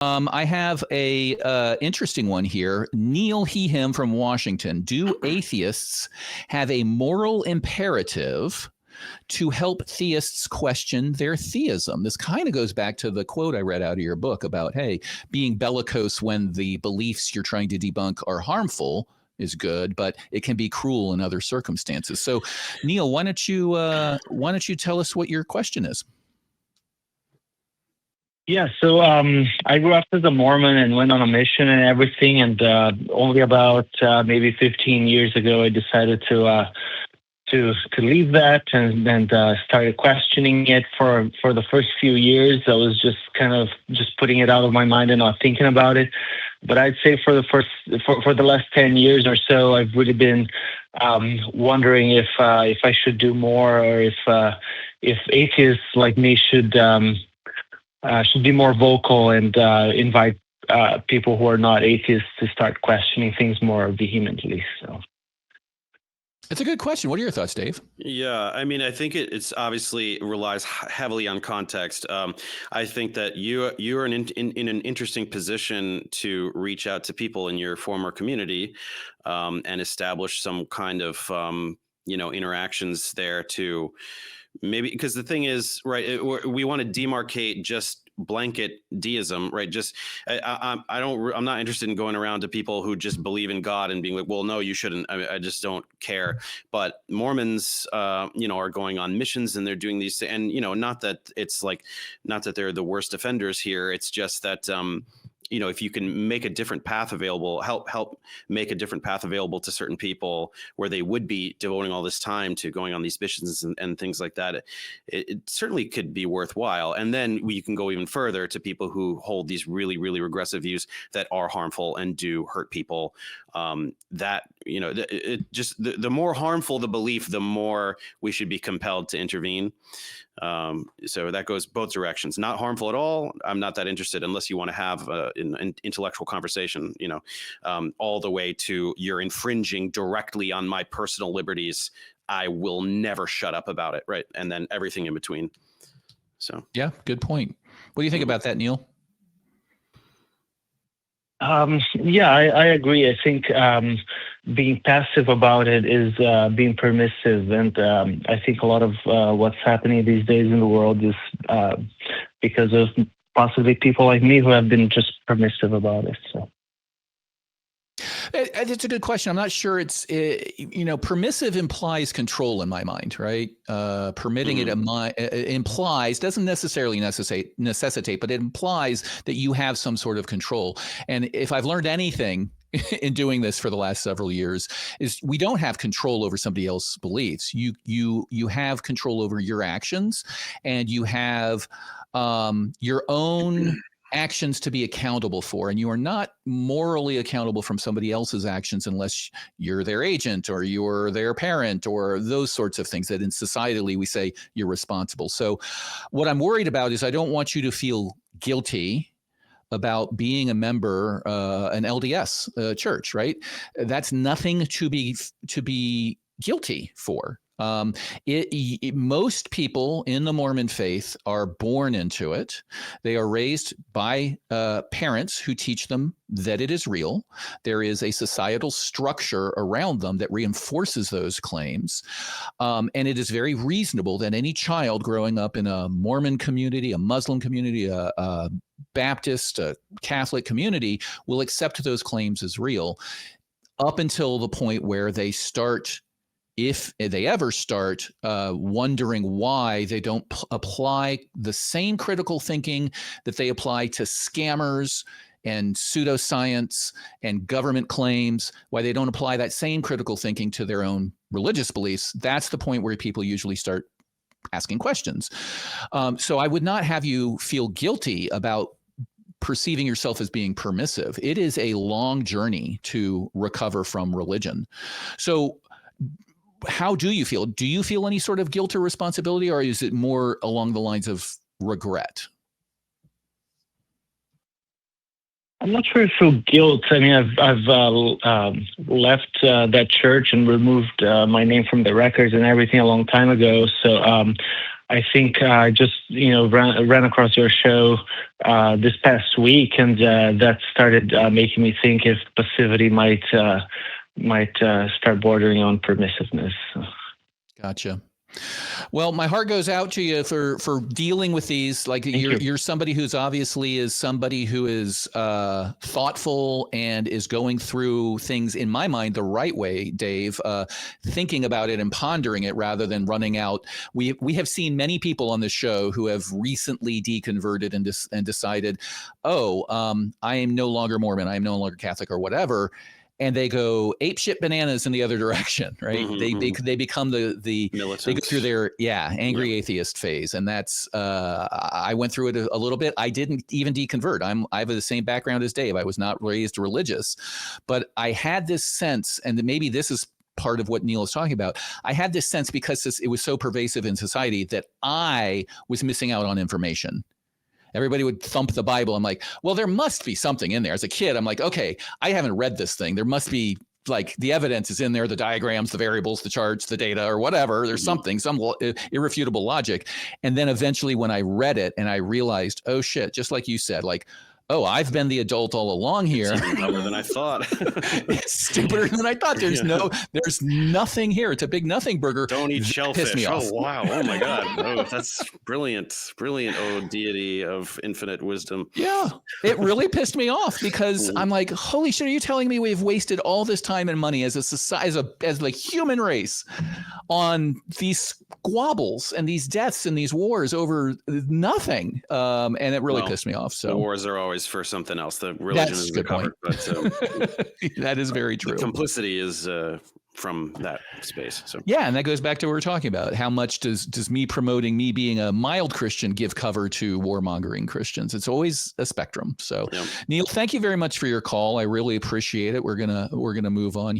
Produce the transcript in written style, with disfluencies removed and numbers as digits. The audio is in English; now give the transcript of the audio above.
I have a interesting one here. Neil He Him from Washington. Do atheists have a moral imperative to help theists question their theism? This kind of goes back to the quote I read out of your book about, hey, being bellicose when the beliefs you're trying to debunk are harmful is good, but it can be cruel in other circumstances. So, Neil, why don't you tell us what your question is? Yeah, so I grew up as a Mormon and went on a mission and everything, and only about maybe 15 years ago, I decided to leave that and started questioning it. For the first few years, I was just kind of just putting it out of my mind and not thinking about it. But I'd say for the last 10 years or so, I've really been wondering if I should do more, or if atheists like me should be more vocal and invite people who are not atheists to start questioning things more vehemently. So, it's a good question. What are your thoughts, Dave? Yeah, I mean, I think it's obviously relies heavily on context. I think that you're in an interesting position to reach out to people in your former community and establish some kind of interactions there to. Maybe because the thing is, right, we want to demarcate just blanket deism, right? Just I'm not interested in going around to people who just believe in God and being like, well, no, you shouldn't. I just don't care. But Mormons, are going on missions and they're doing these, and not that they're the worst offenders here. It's just that. If you can make a different path available, help make a different path available to certain people where they would be devoting all this time to going on these missions and things like that, it certainly could be worthwhile. And then you can go even further to people who hold these really, really regressive views that are harmful and do hurt people. The more harmful the belief, the more we should be compelled to intervene. So that goes both directions. Not harmful at all. I'm not that interested unless you want to have an intellectual conversation, all the way to you're infringing directly on my personal liberties. I will never shut up about it. Right. And then everything in between. So, yeah, good point. What do you think about that, Neil? I agree. I think being passive about it is being permissive, and I think a lot of what's happening these days in the world is because of possibly people like me who have been just permissive about it. So. It's a good question. I'm not sure permissive implies control in my mind, right? Permitting it implies, doesn't necessarily necessitate, but it implies that you have some sort of control. And if I've learned anything in doing this for the last several years, is we don't have control over somebody else's beliefs. You have control over your actions, and you have your own actions to be accountable for, and you are not morally accountable from somebody else's actions unless you're their agent or you're their parent or those sorts of things that in societally we say you're responsible. So what I'm worried about is I don't want you to feel guilty about being a member, an LDS church, right? That's nothing to be guilty for. Most people in the Mormon faith are born into it. They are raised by parents who teach them that it is real. There is a societal structure around them that reinforces those claims. And it is very reasonable that any child growing up in a Mormon community, a Muslim community, a Baptist, a Catholic community will accept those claims as real up until the point where they start, if they ever start, wondering why they don't apply the same critical thinking that they apply to scammers and pseudoscience and government claims, why they don't apply that same critical thinking to their own religious beliefs. That's the point where people usually start asking questions. So I would not have you feel guilty about perceiving yourself as being permissive. It is a long journey to recover from religion. So how do you feel? Do you feel any sort of guilt or responsibility, or is it more along the lines of regret? I'm not sure if I feel guilt. I mean, I've left that church and removed my name from the records and everything a long time ago. So I think I just ran across your show this past week, and that started making me think if passivity might start bordering on permissiveness. Gotcha. Well, my heart goes out to you for dealing with these. Like you're somebody who's obviously is somebody who is thoughtful and is going through things, in my mind, the right way, Dave, thinking about it and pondering it rather than running out. We have seen many people on this show who have recently deconverted and decided, I am no longer Mormon, I am no longer Catholic or whatever. And they go apeshit bananas in the other direction, right? They become the militants. They go through their angry atheist phase, and that's I went through it a little bit. I didn't even deconvert. I have the same background as Dave. I was not raised religious, but I had this sense, and maybe this is part of what Neil is talking about. I had this sense because it was so pervasive in society that I was missing out on information. Everybody would thump the Bible. I'm like, well, there must be something in there. As a kid, I'm like, okay, I haven't read this thing. There must be, like, the evidence is in there, the diagrams, the variables, the charts, the data, or whatever. There's something, some irrefutable logic. And then eventually when I read it and I realized, oh shit, just like you said, like, oh, I've been the adult all along here. It's even dumber than I thought. It's stupider than I thought. There's nothing here. It's a big nothing burger. Don't eat shellfish. Me off. Oh, wow. Oh my God. Oh, that's brilliant. Brilliant. Oh, deity of infinite wisdom. Yeah. It really pissed me off because I'm like, holy shit, are you telling me we've wasted all this time and money as a society, as the human race on these squabbles and these deaths and these wars over nothing? And it really pissed me off. So the wars are always for something else. The religion is covered, but that is very true. The complicity is from that space. So yeah, and that goes back to what we're talking about. How much does me promoting me being a mild Christian give cover to warmongering Christians? It's always a spectrum. So Neil, thank you very much for your call. I really appreciate it. We're gonna move on.